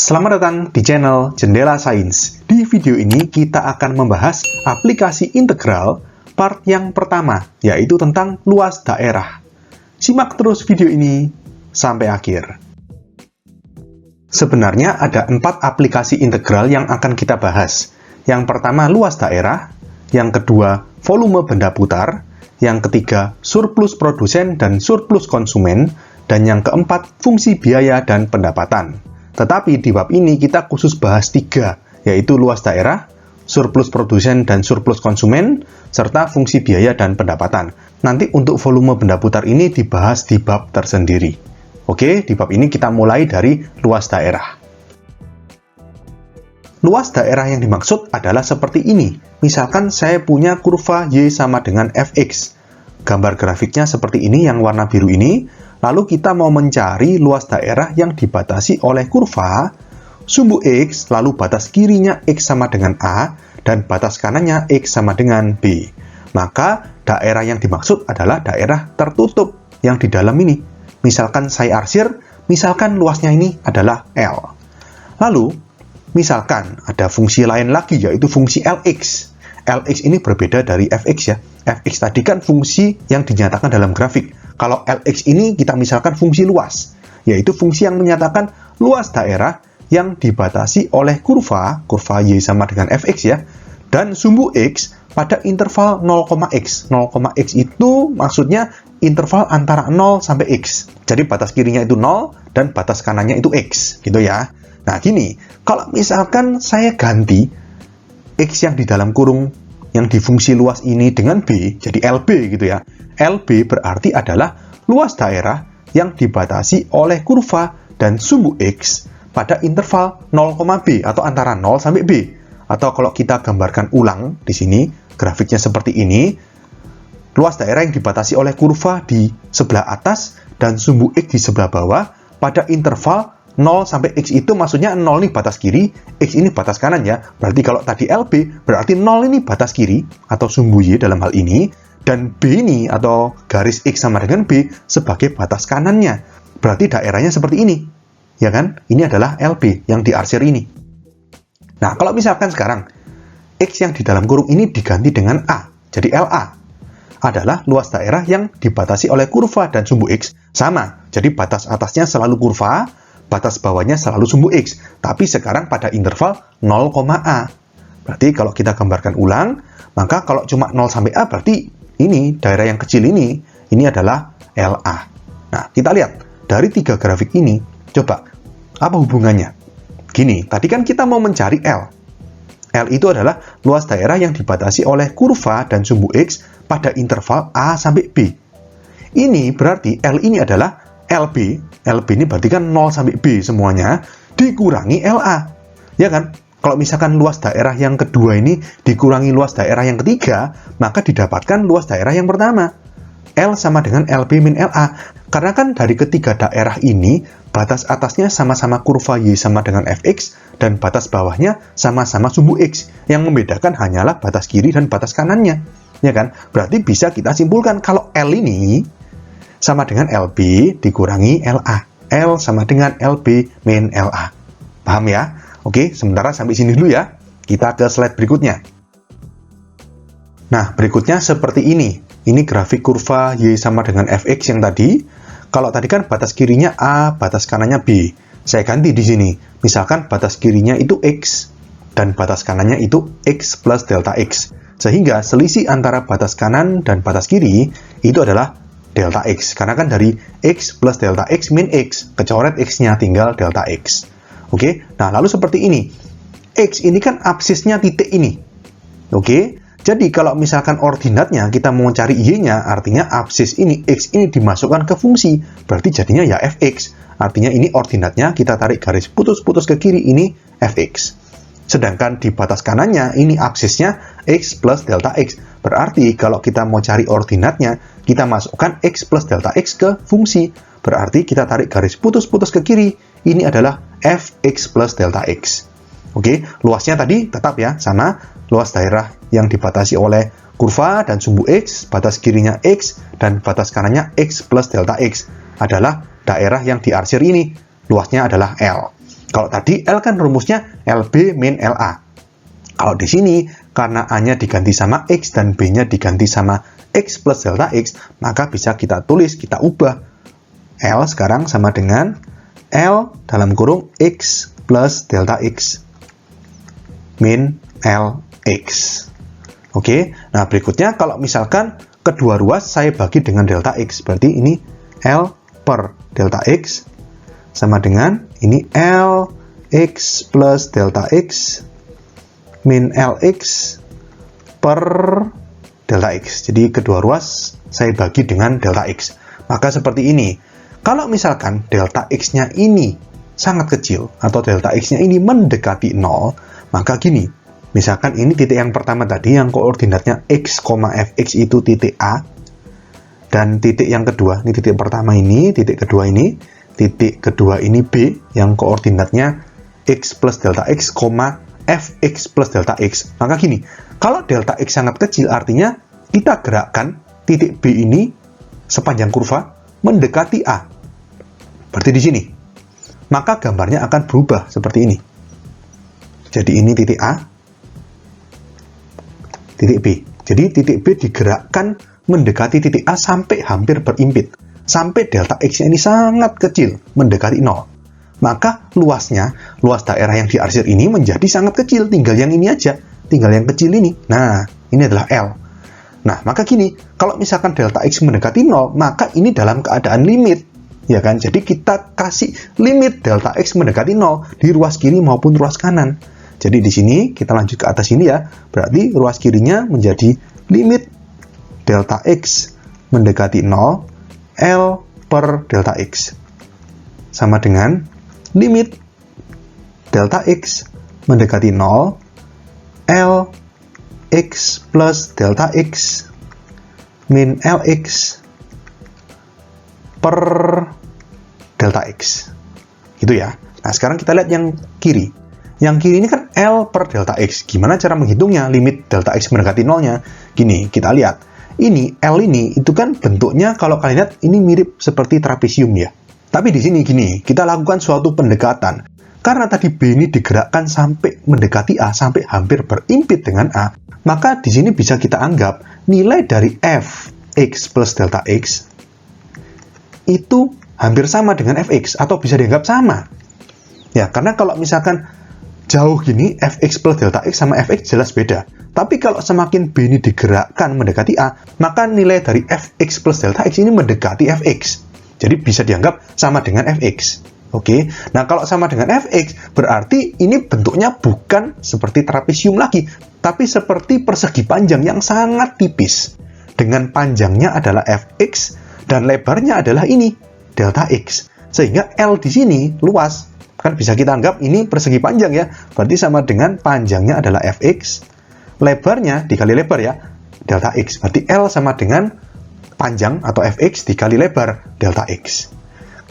Selamat datang di channel Jendela Sains. Di video ini kita akan membahas aplikasi integral part yang pertama, yaitu tentang luas daerah. Simak terus video ini sampai akhir. Sebenarnya ada 4 aplikasi integral yang akan kita bahas. Yang pertama luas daerah, yang kedua volume benda putar, yang ketiga surplus produsen dan surplus konsumen, dan yang keempat fungsi biaya dan pendapatan. Tetapi di bab ini kita khusus bahas 3, yaitu luas daerah, surplus produsen dan surplus konsumen, serta fungsi biaya dan pendapatan. Nanti untuk volume benda putar ini dibahas di bab tersendiri. Oke, di bab ini kita mulai dari luas daerah. Luas daerah yang dimaksud adalah seperti ini. Misalkan saya punya kurva Y sama dengan Fx. Gambar grafiknya seperti ini yang warna biru ini. Lalu kita mau mencari luas daerah yang dibatasi oleh kurva sumbu X, lalu batas kirinya X sama dengan A, dan batas kanannya X sama dengan B. Maka daerah yang dimaksud adalah daerah tertutup yang di dalam ini. Misalkan saya arsir, misalkan luasnya ini adalah L. Lalu, misalkan ada fungsi lain lagi, yaitu fungsi Lx. Lx ini berbeda dari Fx ya. Fx tadi kan fungsi yang dinyatakan dalam grafik. Kalau Lx ini kita misalkan fungsi luas, yaitu fungsi yang menyatakan luas daerah yang dibatasi oleh kurva Y sama dengan Fx ya, dan sumbu X pada interval 0,x. 0,x itu maksudnya interval antara 0 sampai X. Jadi batas kirinya itu 0 dan batas kanannya itu X, gitu ya. Nah gini, kalau misalkan saya ganti X yang di dalam kurung yang di fungsi luas ini dengan B, jadi LB gitu ya. LB berarti adalah luas daerah yang dibatasi oleh kurva dan sumbu X pada interval 0,B atau antara 0 sampai B. Atau kalau kita gambarkan ulang di sini, grafiknya seperti ini. Luas daerah yang dibatasi oleh kurva di sebelah atas dan sumbu X di sebelah bawah pada interval 0 sampai X itu maksudnya 0 ini batas kiri, X ini batas kanan ya. Berarti kalau tadi LB, berarti 0 ini batas kiri atau sumbu Y dalam hal ini. Dan B ini atau garis X sama dengan B sebagai batas kanannya. Berarti daerahnya seperti ini. Ya kan? Ini adalah LB yang diarsir ini. Nah, kalau misalkan sekarang X yang di dalam kurung ini diganti dengan A. Jadi LA adalah luas daerah yang dibatasi oleh kurva dan sumbu X sama. Jadi batas atasnya selalu kurva, batas bawahnya selalu sumbu X. Tapi sekarang pada interval 0,A. Berarti kalau kita gambarkan ulang, maka kalau cuma 0 sampai A berarti ini, daerah yang kecil ini adalah LA. Nah, kita lihat dari 3 grafik ini, coba, apa hubungannya? Gini, tadi kan kita mau mencari L. L itu adalah luas daerah yang dibatasi oleh kurva dan sumbu X pada interval A sampai B. Ini berarti L ini adalah LB. LB ini berarti kan 0 sampai B semuanya, dikurangi LA. Ya kan? Kalau misalkan luas daerah yang kedua ini dikurangi luas daerah yang ketiga, maka didapatkan luas daerah yang pertama. L sama dengan LB min LA. Karena kan dari ketiga daerah ini, batas atasnya sama-sama kurva Y sama dengan Fx, dan batas bawahnya sama-sama sumbu X. Yang membedakan hanyalah batas kiri dan batas kanannya. Ya kan? Berarti bisa kita simpulkan kalau L ini sama dengan LB dikurangi LA. L sama dengan LB min LA. Paham ya? Oke, sementara sampai sini dulu ya. Kita ke slide berikutnya. Nah, berikutnya seperti ini. Ini grafik kurva Y sama dengan Fx yang tadi. Kalau tadi kan batas kirinya A, batas kanannya B. Saya ganti di sini. Misalkan batas kirinya itu X, dan batas kanannya itu X plus delta X. Sehingga selisih antara batas kanan dan batas kiri itu adalah delta X. Karena kan dari X plus delta X min X. Kecoret X-nya tinggal delta X. Oke, nah lalu seperti ini. X ini kan absisnya titik ini. Oke, jadi kalau misalkan ordinatnya kita mau cari Y-nya, artinya absis ini, X ini dimasukkan ke fungsi. Berarti jadinya ya Fx. Artinya ini ordinatnya, kita tarik garis putus-putus ke kiri, ini Fx. Sedangkan di batas kanannya, ini absisnya X plus delta X. Berarti kalau kita mau cari ordinatnya, kita masukkan X plus delta X ke fungsi. Berarti kita tarik garis putus-putus ke kiri. Ini adalah Fx plus delta X. Oke, luasnya tadi tetap ya, sama. Luas daerah yang dibatasi oleh kurva dan sumbu X, batas kirinya X, dan batas kanannya X plus delta X adalah daerah yang diarsir ini. Luasnya adalah L. Kalau tadi L kan rumusnya LB min LA. Kalau di sini, karena A-nya diganti sama X dan B-nya diganti sama X plus delta X, maka bisa kita tulis, kita ubah. L sekarang sama dengan L dalam kurung X plus delta X min LX. Oke, nah berikutnya kalau misalkan kedua ruas saya bagi dengan delta X, berarti ini L per delta X sama dengan ini L X plus delta X min LX per delta X. Jadi kedua ruas saya bagi dengan delta X. Maka seperti ini. Kalau misalkan delta X-nya ini sangat kecil atau delta X-nya ini mendekati 0, maka gini. Misalkan ini titik yang pertama tadi yang koordinatnya X, Fx itu titik A. Dan titik yang kedua, ini titik pertama ini, titik kedua ini B yang koordinatnya X plus delta X, Fx plus delta X. Maka gini, kalau delta X sangat kecil artinya kita gerakkan titik B ini sepanjang kurva mendekati A. Berarti di sini. Maka gambarnya akan berubah seperti ini. Jadi ini titik A, titik B. Jadi titik B digerakkan mendekati titik A sampai hampir berimpit. Sampai delta X-nya ini sangat kecil, mendekati 0. Maka luas daerah yang diarsir ini menjadi sangat kecil. Tinggal yang ini aja, tinggal yang kecil ini. Nah, ini adalah L. Nah, maka gini, kalau misalkan delta X mendekati 0, maka ini dalam keadaan limit. Ya kan? Jadi kita kasih limit delta X mendekati 0 di ruas kiri maupun ruas kanan. Jadi di sini kita lanjut ke atas ini ya. Berarti ruas kirinya menjadi limit delta X mendekati 0 L per delta X sama dengan limit delta X mendekati 0 L X plus delta X min LX per delta X. Gitu ya. Nah, sekarang kita lihat yang kiri. Yang kiri ini kan L per delta X. Gimana cara menghitungnya? Limit delta X mendekati 0-nya. Gini, kita lihat. Ini, L ini, itu kan bentuknya kalau kalian lihat, ini mirip seperti trapesium ya. Tapi di sini gini, kita lakukan suatu pendekatan. Karena tadi B ini digerakkan sampai mendekati A, sampai hampir berimpit dengan A, maka di sini bisa kita anggap nilai dari Fx plus delta X itu hampir sama dengan Fx, atau bisa dianggap sama. Ya, karena kalau misalkan jauh gini, Fx plus delta X sama Fx jelas beda. Tapi kalau semakin B ini digerakkan mendekati A, maka nilai dari Fx plus delta X ini mendekati Fx. Jadi bisa dianggap sama dengan Fx. Oke, nah kalau sama dengan Fx, berarti ini bentuknya bukan seperti trapesium lagi, tapi seperti persegi panjang yang sangat tipis. Dengan panjangnya adalah Fx, dan lebarnya adalah ini, delta X. Sehingga L di sini luas. Kan bisa kita anggap ini persegi panjang ya, berarti sama dengan panjangnya adalah Fx, lebarnya dikali lebar ya, delta X. Berarti L sama dengan panjang atau Fx dikali lebar, delta X.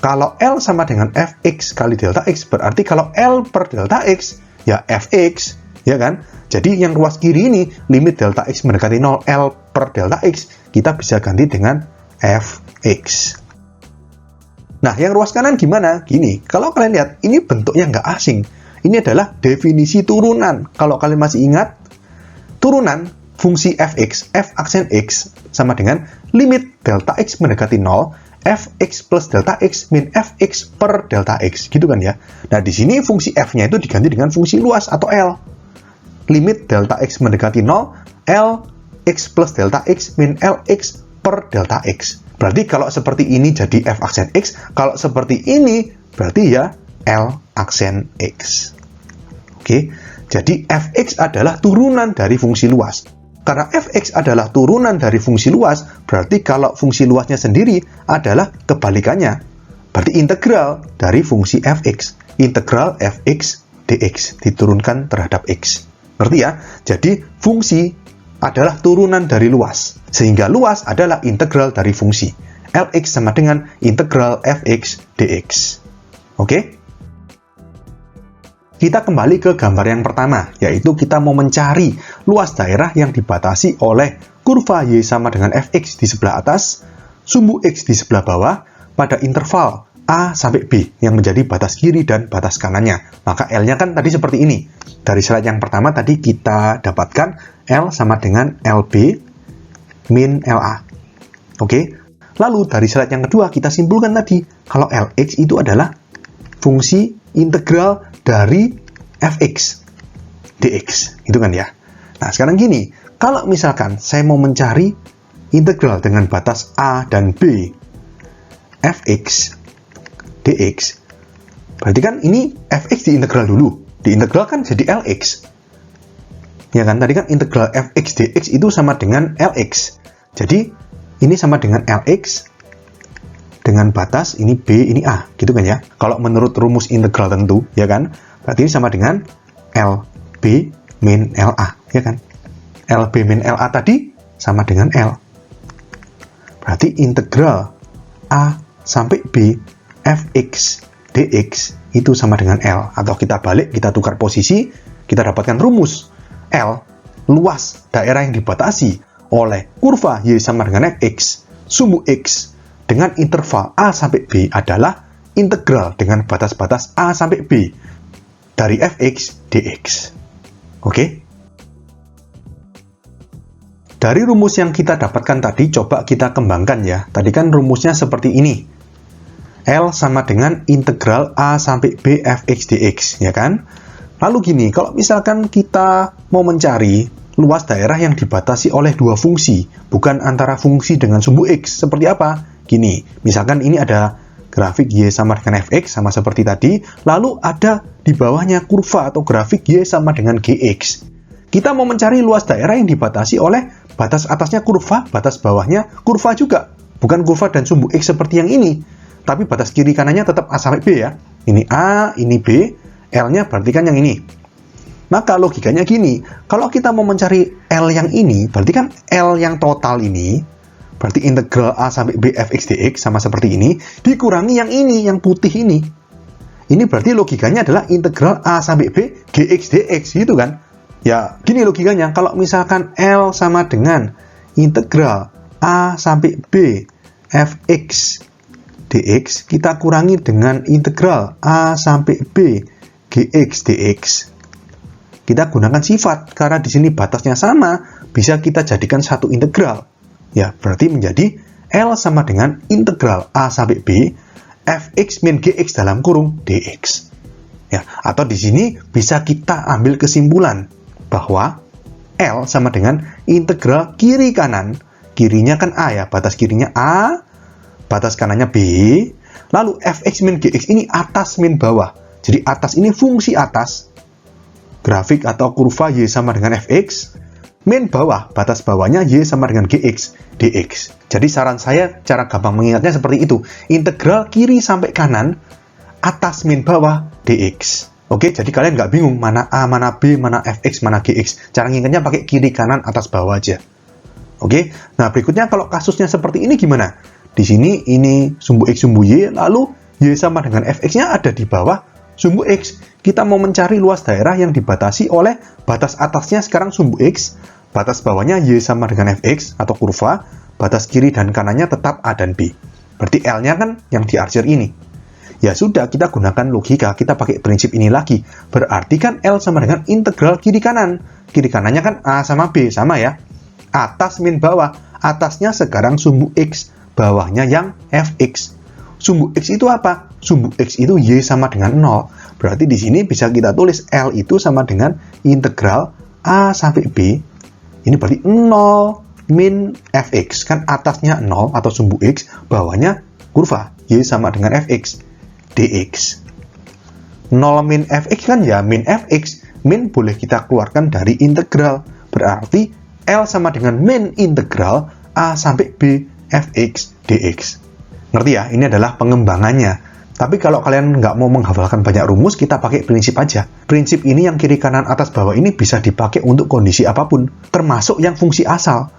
Kalau L sama dengan Fx kali delta X, berarti kalau L per delta X, ya Fx, ya kan? Jadi yang ruas kiri ini, limit delta X mendekati 0, L per delta X, kita bisa ganti dengan Fx. Nah, yang ruas kanan gimana? Gini, kalau kalian lihat, ini bentuknya nggak asing. Ini adalah definisi turunan. Kalau kalian masih ingat, turunan fungsi Fx, f aksen X, sama dengan limit delta X mendekati 0, Fx plus delta X min Fx per delta X, gitu kan ya. Nah, di sini fungsi F-nya itu diganti dengan fungsi luas atau L. Limit delta X mendekati 0, L X plus delta X min Lx per delta X. Berarti kalau seperti ini jadi F aksen X, kalau seperti ini berarti ya L aksen X. Oke, jadi Fx adalah turunan dari fungsi luas. Karena Fx adalah turunan dari fungsi luas, berarti kalau fungsi luasnya sendiri adalah kebalikannya. Berarti integral dari fungsi Fx. Integral Fx dx diturunkan terhadap x. Ngerti ya? Jadi fungsi adalah turunan dari luas. Sehingga luas adalah integral dari fungsi. Lx sama dengan integral Fx dx. Oke? Kita kembali ke gambar yang pertama, yaitu kita mau mencari luas daerah yang dibatasi oleh kurva Y sama dengan Fx di sebelah atas, sumbu X di sebelah bawah, pada interval A sampai B yang menjadi batas kiri dan batas kanannya. Maka L-nya kan tadi seperti ini. Dari slide yang pertama tadi kita dapatkan L sama dengan LB min LA. Oke. Lalu dari slide yang kedua kita simpulkan tadi kalau Lx itu adalah fungsi integral dari Fx dx. Itu kan ya. Nah, sekarang gini, kalau misalkan saya mau mencari integral dengan batas A dan B Fx dx, berarti kan ini Fx diintegral dulu. Diintegral kan jadi Lx. Ya kan, tadi kan integral Fx dx itu sama dengan Lx. Jadi, ini sama dengan Lx dengan batas ini B, ini A. Gitu kan ya. Kalau menurut rumus integral tentu, ya kan, berarti ini sama dengan LB min LA. Ya kan. LB min LA tadi sama dengan L. Berarti integral A sampai B Fx dx itu sama dengan L. Atau kita balik, kita tukar posisi, kita dapatkan rumus L, luas daerah yang dibatasi oleh kurva Y sama dengan Fx, sumbu X dengan interval A sampai B adalah integral dengan batas-batas A sampai B dari Fx dx. Oke? Dari rumus yang kita dapatkan tadi, coba kita kembangkan ya. Tadi kan rumusnya seperti ini. L sama dengan integral A sampai B Fx dx, ya kan? Lalu gini, kalau misalkan kita mau mencari luas daerah yang dibatasi oleh dua fungsi, bukan antara fungsi dengan sumbu X, seperti apa? Gini, misalkan ini ada grafik Y sama dengan Fx, sama seperti tadi, lalu ada di bawahnya kurva atau grafik Y sama dengan Gx. Kita mau mencari luas daerah yang dibatasi oleh batas atasnya kurva, batas bawahnya kurva juga. Bukan kurva dan sumbu X seperti yang ini. Tapi batas kiri kanannya tetap A sampai B ya. Ini A, ini B, L-nya berarti kan yang ini. Maka logikanya gini, kalau kita mau mencari L yang ini, berarti kan L yang total ini, berarti integral A sampai B Fx dx sama seperti ini, dikurangi yang ini, yang putih ini. Ini berarti logikanya adalah integral A sampai B Gx dx, gitu kan. Ya, gini logikanya, kalau misalkan L sama dengan integral A sampai B Fx dx, kita kurangi dengan integral A sampai B Gx dx. Kita gunakan sifat, karena di sini batasnya sama, bisa kita jadikan satu integral. Ya, berarti menjadi L sama dengan integral A sampai B Fx min Gx dalam kurung dx. Ya, atau di sini bisa kita ambil kesimpulan bahwa L sama dengan integral kiri kanan. Kirinya kan A ya, batas kirinya A, batas kanannya B, lalu Fx min Gx ini atas min bawah. Jadi atas ini fungsi atas, grafik atau kurva Y sama dengan Fx, min bawah, batas bawahnya Y sama dengan Gx dx. Jadi saran saya, cara gampang mengingatnya seperti itu. Integral kiri sampai kanan, atas min bawah dx. Oke, jadi kalian nggak bingung mana A, mana B, mana Fx, mana Gx. Cara ngingetnya pakai kiri kanan atas bawah aja. Oke, nah berikutnya kalau kasusnya seperti ini gimana? Di sini ini sumbu X, sumbu Y, lalu Y sama dengan Fx-nya ada di bawah sumbu X. Kita mau mencari luas daerah yang dibatasi oleh batas atasnya sekarang sumbu X, batas bawahnya Y sama dengan Fx atau kurva, batas kiri dan kanannya tetap A dan B. Berarti L-nya kan yang diarsir ini. Ya sudah, kita gunakan logika, kita pakai prinsip ini lagi. Berarti kan L sama dengan integral kiri kanan. Kiri kanannya kan A sama B, sama ya. Atas min bawah, atasnya sekarang sumbu X, bawahnya yang Fx. Sumbu X itu apa? Sumbu X itu Y sama dengan 0. Berarti di sini bisa kita tulis L itu sama dengan integral A sampai B. Ini berarti 0 min Fx. Kan atasnya 0 atau sumbu X, bawahnya kurva Y sama dengan Fx dx. 0 min Fx kan ya min Fx. Min boleh kita keluarkan dari integral. Berarti L sama dengan min integral A sampai B Fx dx. Ngerti ya? Ini adalah pengembangannya. Tapi kalau kalian nggak mau menghafalkan banyak rumus, kita pakai prinsip aja. Prinsip ini yang kiri kanan atas bawah ini bisa dipakai untuk kondisi apapun, termasuk yang fungsi asal.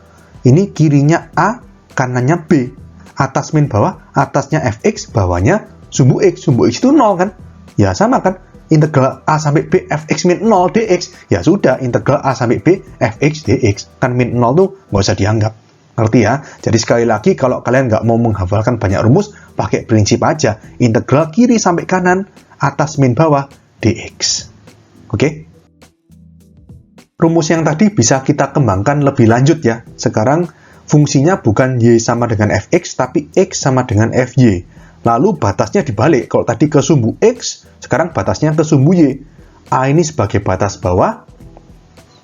Ini kirinya A, kanannya B. Atas min bawah, atasnya Fx, bawahnya sumbu X. Sumbu X itu 0 kan? Ya sama kan? Integral A sampai B Fx min 0 dx. Ya sudah, integral A sampai B Fx dx. Kan min 0 tuh nggak usah dianggap. Ngerti ya? Jadi sekali lagi, kalau kalian nggak mau menghafalkan banyak rumus, pakai prinsip aja. Integral kiri sampai kanan, atas min bawah, dx. Oke? Rumus yang tadi bisa kita kembangkan lebih lanjut ya. Sekarang fungsinya bukan y sama dengan fx, tapi x sama dengan fy. Lalu batasnya dibalik. Kalau tadi ke sumbu x, sekarang batasnya ke sumbu y. A ini sebagai batas bawah,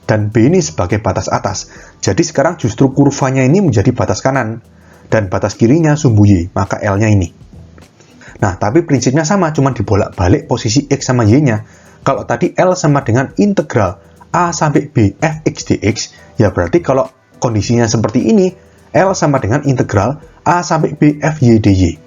dan B ini sebagai batas atas. Jadi sekarang justru kurvanya ini menjadi batas kanan, dan batas kirinya sumbu y, maka L-nya ini. Nah, tapi prinsipnya sama, cuma dibolak-balik posisi x sama y-nya. Kalau tadi L sama dengan integral A sampai B fx dx, ya berarti kalau kondisinya seperti ini, L sama dengan integral A sampai B fy dy.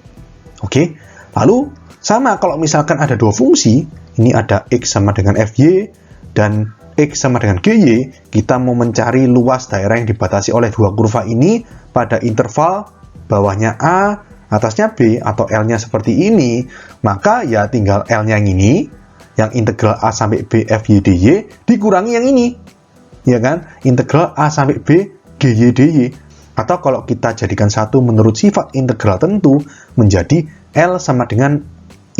Oke? Lalu, sama kalau misalkan ada dua fungsi, ini ada x sama dengan fy, dan x sama dengan gy, kita mau mencari luas daerah yang dibatasi oleh dua kurva ini pada interval bawahnya A, atasnya B, atau L-nya seperti ini, maka ya tinggal L-nya yang ini, yang integral A sampai B fy dy, dikurangi yang ini, ya kan? Integral A sampai B gy dy. Atau kalau kita jadikan satu menurut sifat integral tentu, menjadi L sama dengan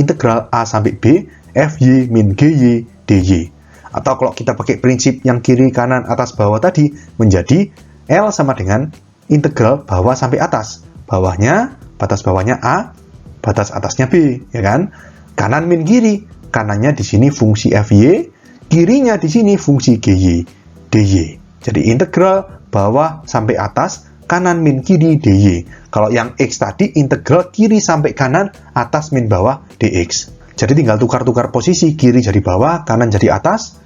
integral A sampai B fy min gy dy. Atau kalau kita pakai prinsip yang kiri, kanan, atas, bawah tadi, menjadi L sama dengan integral bawah sampai atas. Bawahnya, batas bawahnya A, batas atasnya B, ya kan? Kanan min kiri, kanannya di sini fungsi fy, kirinya di sini fungsi gy, dy. Jadi integral bawah sampai atas, kanan min kiri dy. Kalau yang x tadi, integral kiri sampai kanan, atas min bawah dx. Jadi tinggal tukar-tukar posisi, kiri jadi bawah, kanan jadi atas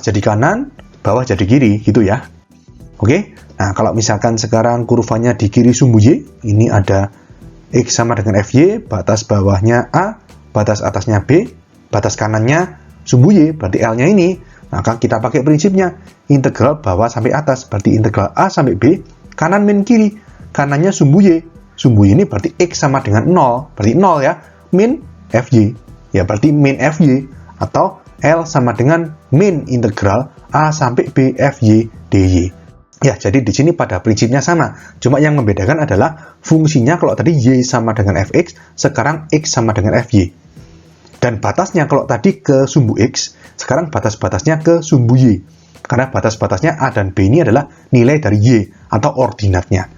jadi kanan, bawah jadi kiri, gitu ya. Oke, nah kalau misalkan sekarang kurvanya di kiri sumbu y, ini ada x sama dengan fy, batas bawahnya A, batas atasnya B, batas kanannya sumbu y, berarti L-nya ini, maka kita pakai prinsipnya, integral bawah sampai atas, berarti integral A sampai B, kanan min kiri, kanannya sumbu y ini berarti x sama dengan 0, berarti 0 ya, min fy, ya berarti min fy, atau L sama dengan min integral A sampai B fy dy. Ya, jadi di sini pada prinsipnya sama. Cuma yang membedakan adalah fungsinya kalau tadi y sama dengan fx, sekarang x sama dengan fy. Dan batasnya kalau tadi ke sumbu x, sekarang batas-batasnya ke sumbu y. Karena batas-batasnya A dan B ini adalah nilai dari y atau ordinatnya.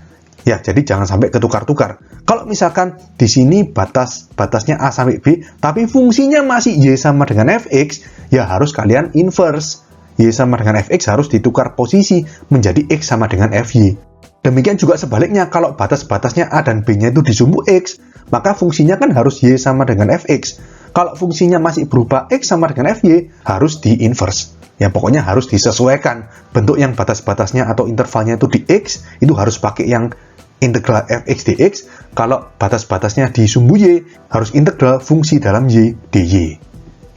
Ya, jadi jangan sampai ketukar-tukar. Kalau misalkan di sini batasnya A sampai B, tapi fungsinya masih y sama dengan fx, ya harus kalian inverse. Y sama dengan fx harus ditukar posisi menjadi x sama dengan fy. Demikian juga sebaliknya, kalau batas-batasnya A dan B-nya itu di sumbu x, maka fungsinya kan harus y sama dengan fx. Kalau fungsinya masih berupa x sama dengan fy, harus di-inverse. Ya, pokoknya harus disesuaikan. Bentuk yang batas-batasnya atau intervalnya itu di x, itu harus pakai yang integral fx dx. Kalau batas-batasnya di sumbu y, harus integral fungsi dalam y dy.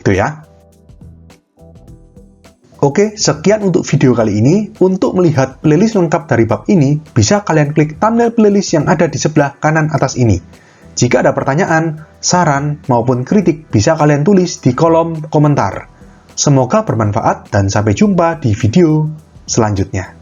Itu ya. Oke, sekian untuk video kali ini. Untuk melihat playlist lengkap dari bab ini, bisa kalian klik thumbnail playlist yang ada di sebelah kanan atas ini. Jika ada pertanyaan, saran, maupun kritik, bisa kalian tulis di kolom komentar. Semoga bermanfaat dan sampai jumpa di video selanjutnya.